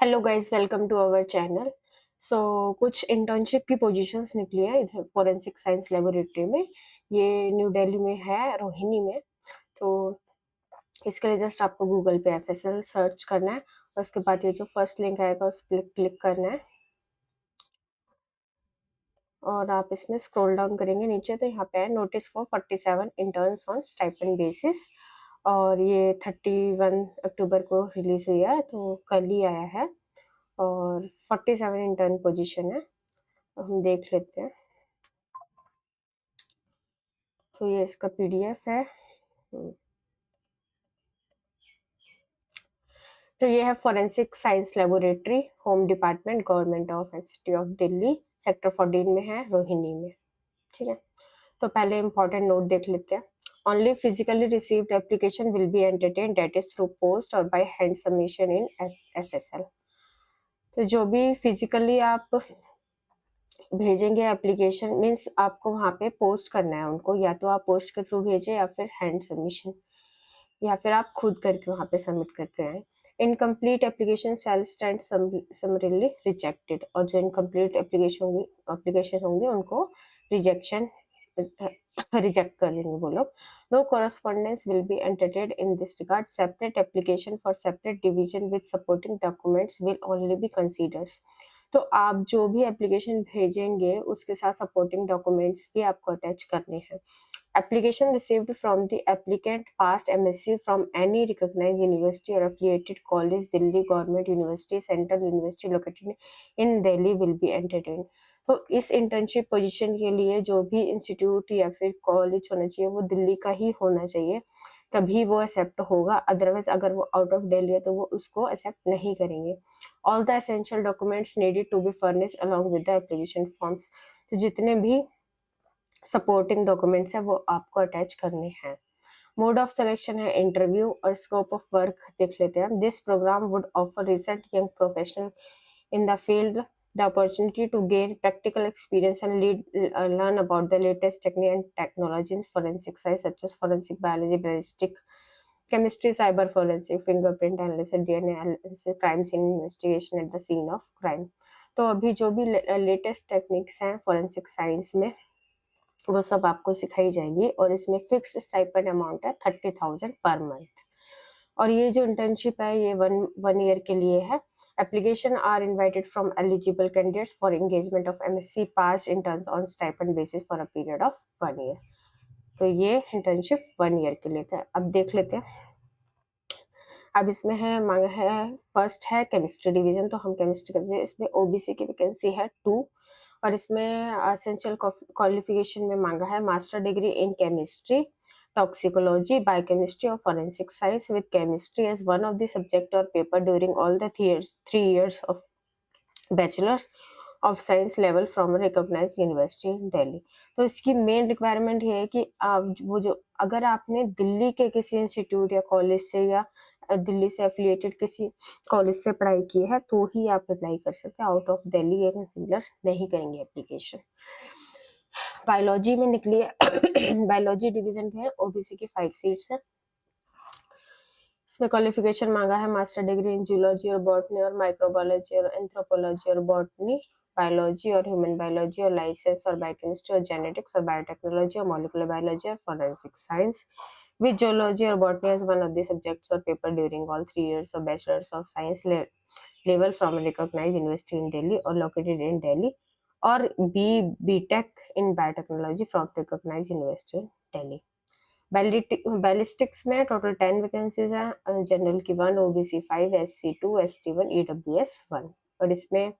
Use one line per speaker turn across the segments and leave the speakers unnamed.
Hello guys, welcome to our channel. So कुछ internship की positions निकली है इधर फोरेंसिक साइंस लेबोरेटरी में। ये न्यू दिल्ली में है, रोहिणी में। तो इसके लिए जस्ट आपको गूगल पे एफएसएल सर्च करना है और उसके बाद ये जो फर्स्ट लिंक आएगा उस पर क्लिक करना है और आप इसमें स्क्रॉल डाउन करेंगे नीचे तो यहाँ पे है notice for 47 interns on stipend basis. और ये 31 अक्टूबर को रिलीज हुई है, तो कल ही आया है। और 47 इंटर्न पोजीशन है, हम देख लेते हैं। तो ये इसका पीडीएफ है। तो ये है forensic science laboratory, home department, government of city of Delhi, sector 14 में है, रोहिणी में। ठीक है, तो पहले इंपॉर्टेंट नोट देख लेते हैं। Only physically received application will be entertain, that is through post और by hand submission in FSL. तो जो भी फिजिकली आप भेजेंगे एप्लीकेशन, मीन्स आपको वहाँ पे पोस्ट करना है उनको, या तो आप पोस्ट के थ्रू भेजें या फिर हैंड सबमिशन, या फिर आप खुद करके वहाँ पे सबमिट करके आए। Incomplete application shall stand summarily rejected, और जो इनकम्प्लीट एप्लीकेशन होंगे उनको रिजेक्शन रिजेक्ट कर देंगे वो लोग। No correspondence will be entertained in this regard, separate application for separate division with supporting documents will only be considers. तो आप जो भी एप्लीकेशन भेजेंगे उसके साथ सपोर्टिंग डॉक्यूमेंट्स भी आपको अटैच करने हैं। Application received from the applicant passed MSc from any recognized university or affiliated college, Delhi Government University, Central University located in Delhi will be entertained। तो इस इंटर्नशिप पोजीशन के लिए जो भी इंस्टीट्यूट या फिर कॉलेज होना चाहिए वो दिल्ली का ही होना चाहिए, तभी वो एक्सेप्ट होगा। अदरवाइज अगर वो आउट ऑफ दिल्ली है तो वो उसको एक्सेप्ट नहीं करेंगे। All the essential documents needed to be furnished along with the application forms. तो जितने भी सपोर्टिंग डॉक्यूमेंट्स है वो आपको अटैच करने हैं। मोड ऑफ सिलेक्शन है इंटरव्यू, और स्कोप ऑफ वर्क देख लेते हैं। This programme would offer recent young professional in the field the opportunity to gain practical experience and learn about the latest technique and technology in forensic science, such as forensic biology, ballistic chemistry, cyber forensic, fingerprint analysis, DNA analysis, crime scene investigation at the scene of crime। तो अभी जो भी latest techniques हैं forensic science में वो सब आपको सिखाई जाएगी, और इसमें फिक्स्ड स्टाइपेंड अमाउंट है 30,000 पर मंथ। और ये जो इंटर्नशिप है ये वन ईयर के लिए है। Application are invited from eligible candidates for engagement of MSc pass interns on stipend basis for a period of 1 year. तो ये इंटर्नशिप 1 ईयर के लिए था। अब देख लेते हैं। अब इसमें है मांगा है, फर्स्ट है केमिस्ट्री डिवीजन, तो हम केमिस्ट्री करते हैं। इसमें ओबीसी की वैकेंसी है 2, और इसमें एसेंशियल क्वालिफिकेशन में मांगा है master degree in chemistry, toxicology, biochemistry और forensic science with chemistry as one of the subject और paper during all the 3 years of bachelors of science level from recognized university in Delhi. तो इसकी main requirement ये है कि आप वो जो अगर आपने दिल्ली के किसी इंस्टीट्यूट या कॉलेज से या दिल्ली से एफिलिएटेड किसी कॉलेज से पढ़ाई की है तो ही आप अप्लाई कर सकते हैं। आउट ऑफ दिल्ली ये कंसीडर नहीं करेंगे एप्लीकेशन। बायोलॉजी में निकली है बायोलॉजी डिवीजन में ओबीसी की 5 सीट्स है। इसमें क्वालिफिकेशन मांगा है मास्टर डिग्री इन जूलॉजी और बॉटनी और माइक्रोबायोलॉजी और एंथ्रोपोलॉजी और बॉटनी, बायोलॉजी और ह्यूमन बायोलॉजी और लाइफ साइंस और बायोकेमिस्ट्री और जेनेटिक्स और बायोटेक्नोलॉजी और मॉलिकुलर बायोलॉजी और forensic science with zoology or botany as one of the subjects or paper during all 3 years of bachelor's of science level from a recognized university in Delhi or located in Delhi, or B.Tech in biotechnology from recognized university in Delhi। Ballistics में total 10 vacancies हैं। General की 1, OBC 5, SC 2, ST 1, EWS 1। और इसमें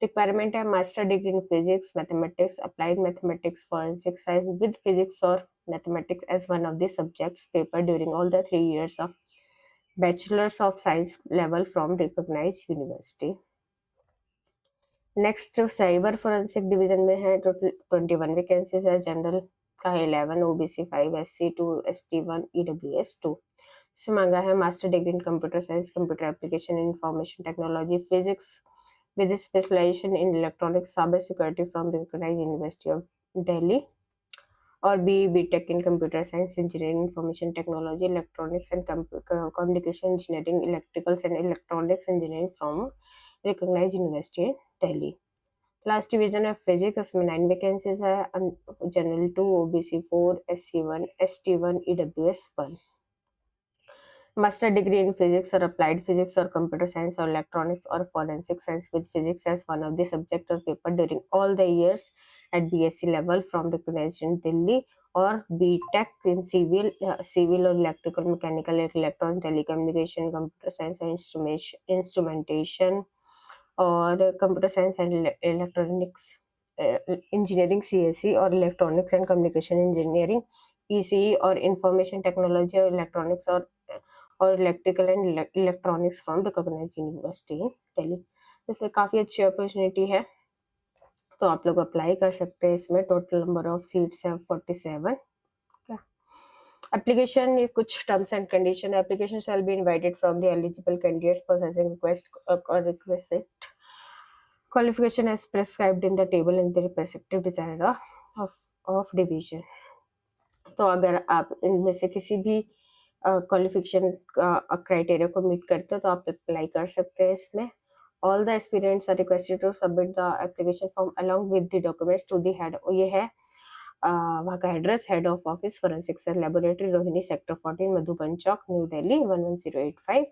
requirement है master degree in physics, mathematics, applied mathematics, forensic science with physics और mathematics as one of the subjects paper during all the 3 years of bachelors of science level from recognized university. Next cyber forensic division में है total 21 vacancies है। General का 11, OBC 5, SC 2, ST 1, EWS 2। इससे मांगा है master degree in computer science, computer application, information technology, physics with a specialization in electronics, cyber security from the recognized University of Delhi, or B.Tech in computer science, engineering, information technology, electronics and communication engineering, electricals and electronics engineering from recognize university in Delhi. Last division है physics, इसमें 9 vacancies है, general 2, OBC 4, SC 1, ST 1, EWS 1। Master degree in physics और applied physics और computer science और electronics और forensic science with physics as one of the subject और paper during all the years at BSc level from recognized in Delhi, और BTech in civil और electrical mechanical electronic telecommunication computer science and instrumentation और computer science and electronics engineering CSC और electronics and communication engineering ECE और information technology और electronics और electrical and electronics from recognized university in Delhi. इसमें काफ़ी अच्छी opportunity है, तो आप लोग अप्लाई कर सकते हैं। इसमें टोटल नंबर ऑफ सीट्स है 47। एप्लीकेशन, ये कुछ टर्म्स एंड कंडीशन है। Application shall be invited from the eligible candidates processing request और request qualification as prescribed in the table in the respective designer of division। तो अगर आप इनमें से किसी भी क्वालिफिकेशन क्राइटेरिया को मीट करते हो तो आप अप्लाई कर सकते हैं इसमें। All the aspirants are requested to submit the application form along with the documents to the head, ये है वहाँ का address, head of office forensic science laboratory Rohini sector 14 Madhuban Chowk New Delhi 11085।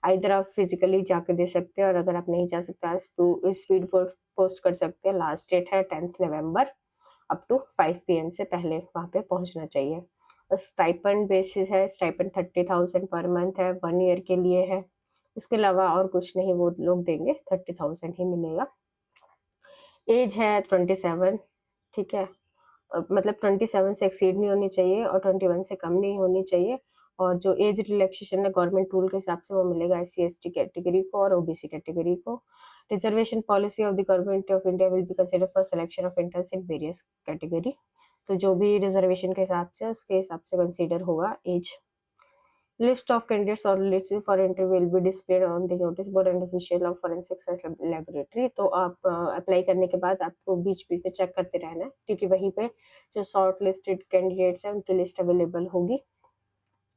इधर आप फिजिकली जाके दे सकते हैं, और अगर आप नहीं जा सकते तो स्पीड पोस्ट कर सकते हैं। लास्ट डेट है 10 नवंबर अप टू 5 PM से पहले वहाँ पे पहुँचना चाहिए। स्टाइपेंड बेसिस है, स्टाइपेंड 30,000 पर मंथ है, 1 ईयर के लिए है। इसके अलावा और कुछ नहीं वो लोग देंगे, 30,000 ही मिलेगा। एज है 27, ठीक है, मतलब 27 से एक्सीड नहीं होनी चाहिए और 21 से कम नहीं होनी चाहिए। और जो एज रिलैक्सेशन है गवर्नमेंट रूल के हिसाब से वो मिलेगा SC/ST कैटेगरी को और OBC कैटेगरी को। Reservation policy of the government of India will be consider for selection of entrance in various category. तो जो भी रिजर्वेशन के हिसाब से उसके हिसाब से कंसिडर होगा एज। लिस्ट ऑफ कैंडिडेट्स और list for interview will be displayed on the notice board and official of forensic science laboratory. तो आप अप्लाई करने के बाद आपको बीच बीच में चेक करते रहना है, क्योंकि वहीं पे जो शॉर्ट लिस्टेड कैंडिडेट्स हैं उनकी लिस्ट अवेलेबल होगी।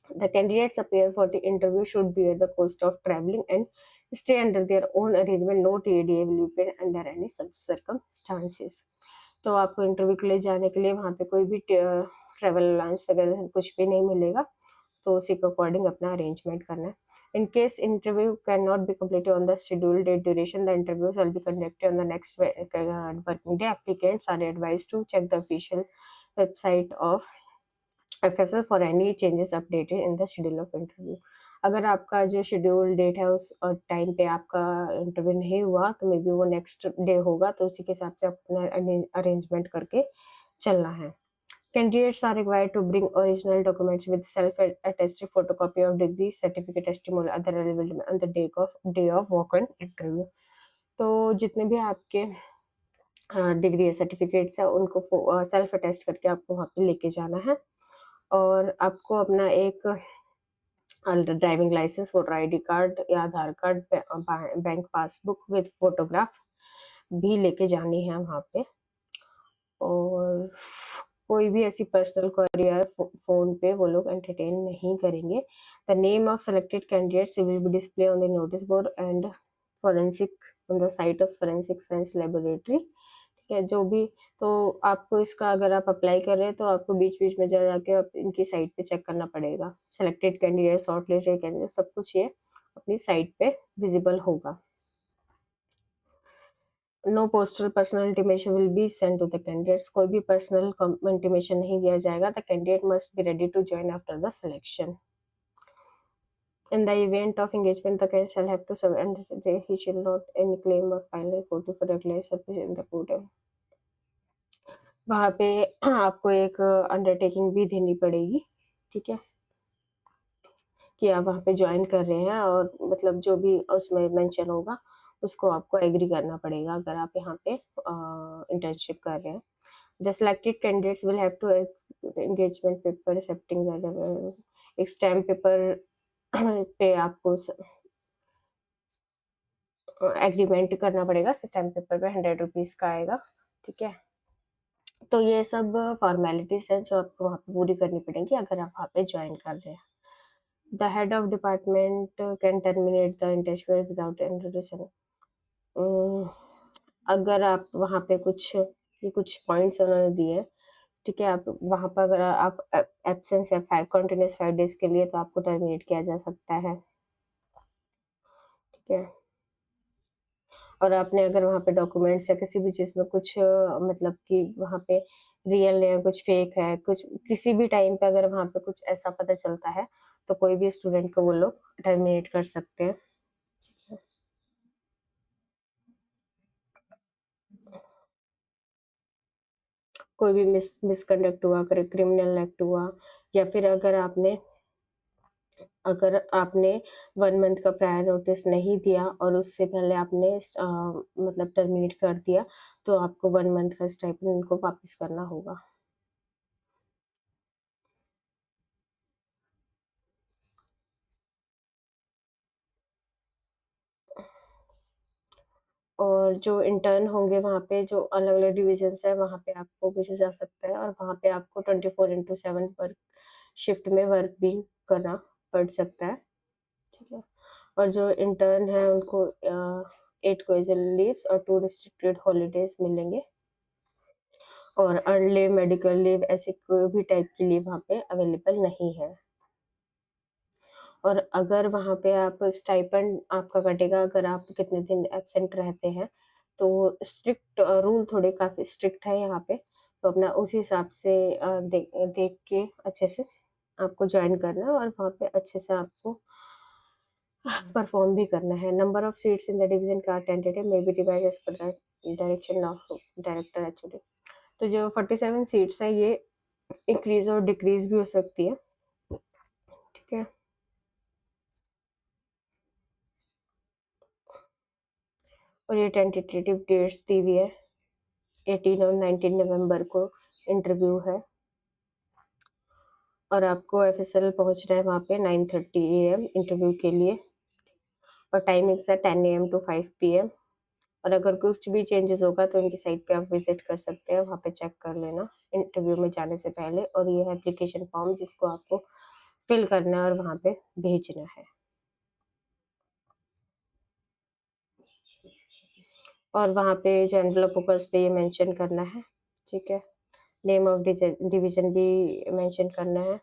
The candidates appear for the interview should bear the cost of traveling and stay under their own arrangement. No TDA will be paid under any circumstances। तो आपको interview के लिए जाने के लिए वहाँ पे कोई भी ट्रैवल अलाउंस वगैरह कुछ भी नहीं मिलेगा, तो उसी के अकॉर्डिंग अपना अरेंजमेंट करना है। In case interview cannot be completed on the scheduled date duration, the interview shall be conducted on the next working day. Applicants are advised to check the official website of FSL for any changes updated in the schedule of interview। अगर आपका जो schedule date है उस time पे आपका interview नहीं हुआ तो मे बी वो नेक्स्ट डे होगा, तो उसी के हिसाब से अपना अरेंजमेंट करके चलना है। Candidates are required to bring original documents with self-attested photocopy of degree, certificate, testimonial, other relevant on the day of walk-in interview। तो जितने भी आपके डिग्री सर्टिफिकेट्स है उनको सेल्फ अटेस्ट करके आपको वहाँ पे लेके जाना है। और आपको अपना एक driving licence, voter ID card या Aadhaar card, bank passbook with photograph भी लेके जानी है वहाँ पे। और कोई भी ऐसी पर्सनल क्वेरी या फोन पे वो लोग एंटरटेन नहीं करेंगे। The name of selected candidates will be display on the notice board and forensic on the site of forensic science laboratory, ठीक है। जो भी, तो आपको इसका अगर आप अप्लाई कर रहे हैं तो आपको बीच बीच में जा जाके आप इनकी साइट पे चेक करना पड़ेगा। Selected candidate, short listed candidate, सब कुछ ये अपनी साइट पे विजिबल होगा। No postal personal intimation will be send to the candidates, कोई भी पर्सनल इंटीमेशन नहीं दिया जाएगा। The candidate must be ready to join after the selection. In the event of engagement, the candidate shall have to surrender he shall not any claim or file a court for regular service in the court। वहाँ पे आपको एक undertaking भी देनी पड़ेगी, ठीक है, कि आप वहाँ पे ज्वाइन कर रहे हैं, और मतलब जो भी उसमें मेंशन होगा उसको आपको एग्री करना पड़ेगा अगर आप यहाँ पे इंटर्नशिप कर रहे हैं। The selected candidates will have to engagement paper accepting एक स्टैम्प पेपर पे आपको एग्रीमेंट करना पड़ेगा। स्टैम्प पेपर पे 100 रुपीज का आएगा, ठीक है। तो ये सब फॉर्मेलिटीज हैं जो आपको वहाँ पे पूरी करनी पड़ेगी अगर आप वहाँ पे ज्वाइन कर रहे हैं। The head of department can terminate the internship without any reason. अगर आप वहाँ पे कुछ पॉइंट्स उन्होंने दिए हैं, ठीक है, आप वहाँ पर अगर आप एब्सेंस है 5 कंटिन्यूअस 5 डेज़ के लिए, तो आपको टर्मिनेट किया जा सकता है, ठीक है। और आपने अगर वहाँ पे डॉक्यूमेंट्स या किसी भी चीज़ में कुछ मतलब कि वहाँ पे रियल है, कुछ फेक है, कुछ किसी भी टाइम पे अगर वहाँ पे कुछ ऐसा पता चलता है, तो कोई भी स्टूडेंट को वो लोग टर्मिनेट कर सकते हैं। कोई भी मिसकंडक्ट हुआ, क्रिमिनल एक्ट हुआ, या फिर अगर आपने 1 मंथ का प्रायर नोटिस नहीं दिया और उससे पहले आपने मतलब टर्मिनेट कर दिया, तो आपको 1 मंथ का स्टाइपेंड उनको वापस करना होगा। और जो इंटर्न होंगे वहाँ पे, जो अलग-अलग डिविज़न्स हैं, वहाँ पे आपको भेजा जा सकता है और वहाँ पे आपको 24/7 वर्क शिफ्ट में वर्क भी करना पड़ सकता है, ठीक है। और जो इंटर्न है उनको 8 कैज़ुअल लीव्स और 2 रिस्ट्रिक्टेड हॉलिडेज़ मिलेंगे, और अर्न लीव, मेडिकल लीव, ऐसे कोई भी टाइप की लीव वहाँ पे अवेलेबल नहीं है। और अगर वहाँ पे आप स्टाइपेंड आपका कटेगा अगर आप कितने दिन एब्सेंट रहते हैं, तो स्ट्रिक्ट रूल थोड़े काफ़ी स्ट्रिक्ट है यहाँ पे, तो अपना उस हिसाब से देख देख के अच्छे से आपको जॉइन करना है और वहाँ पे अच्छे से आपको परफॉर्म भी करना है। Number of seats in the division का tentative may be divided as per the direction of director HOD. तो जो 47 सीट्स हैं, ये इंक्रीज़ और डिक्रीज़ भी हो सकती है, ठीक है। और ये टेंटेटिव डेट्स दी हुई है, 18 और 19 नवंबर को इंटरव्यू है, और आपको एफएसएल पहुंचना है वहाँ पे 9:30 AM इंटरव्यू के लिए, और टाइमिंग्स है 10 AM टू 5 PM। और अगर कुछ भी चेंजेस होगा तो इनकी साइट पे आप विजिट कर सकते हैं, वहाँ पे चेक कर लेना इंटरव्यू में जाने से पहले। और ये है एप्लीकेशन फॉर्म जिसको आपको फिल करना है और वहाँ पे भेजना है, और वहाँ पे जो एनवेलप होगा उस पे ये मेंशन करना है, ठीक है। नेम ऑफ डिवीजन भी मेंशन करना है,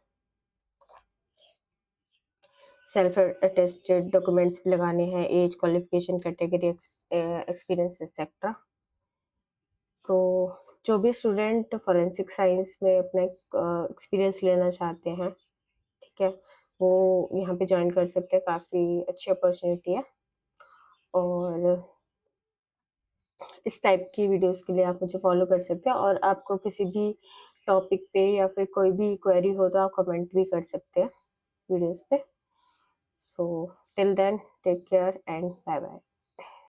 सेल्फ अटेस्टेड डॉक्यूमेंट्स भी लगाने हैं, age, qualification, category, experience etcetera. तो जो भी स्टूडेंट फोरेंसिक साइंस में अपना एक्सपीरियंस लेना चाहते हैं, ठीक है, वो यहाँ पे ज्वाइन कर सकते हैं, काफ़ी अच्छी अपॉर्चुनिटी है। और इस टाइप की वीडियोस के लिए आप मुझे फॉलो कर सकते हैं, और आपको किसी भी टॉपिक पे या फिर कोई भी क्वेरी हो तो आप कमेंट भी कर सकते हैं वीडियोस पे। So till then, take care and bye bye.